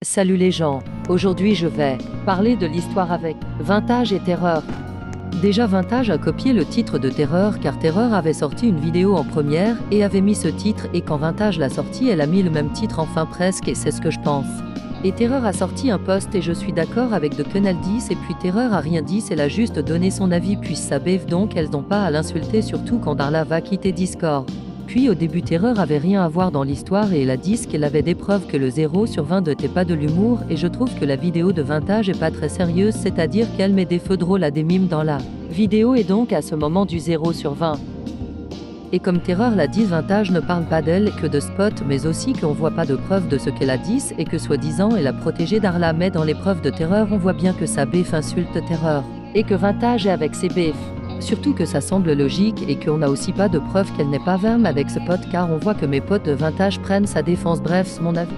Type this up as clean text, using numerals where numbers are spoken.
Salut les gens, aujourd'hui je vais parler de l'histoire avec Vintage et Terreur. Déjà Vintage a copié le titre de Terreur car Terreur avait sorti une vidéo en première et avait mis ce titre et quand Vintage l'a sorti elle a mis le même titre enfin presque et c'est ce que je pense. Et Terreur a sorti un post et je suis d'accord avec de Canal 10 et puis Terreur a rien dit, elle a juste donné son avis puis ça bave donc elles n'ont pas à l'insulter surtout quand Darla va quitter Discord. Puis au début Terreur avait rien à voir dans l'histoire et elle a dit qu'elle avait des preuves que le 0 sur 20 n'était pas de l'humour et je trouve que la vidéo de Vintage est pas très sérieuse, c'est-à-dire qu'elle met des feux drôles à des mimes dans la vidéo et donc à ce moment du 0 sur 20. Et comme Terreur l'a dit, Vintage ne parle pas d'elle que de spot mais aussi qu'on voit pas de preuves de ce qu'elle a dit et que soi-disant elle a protégé Darla mais dans les preuves de Terreur on voit bien que sa bef insulte Terreur et que Vintage est avec ses befs. Surtout que ça semble logique et qu'on n'a aussi pas de preuve qu'elle n'est pas verme avec ce pote car on voit que mes potes de Vintage prennent sa défense, bref c'est mon avis.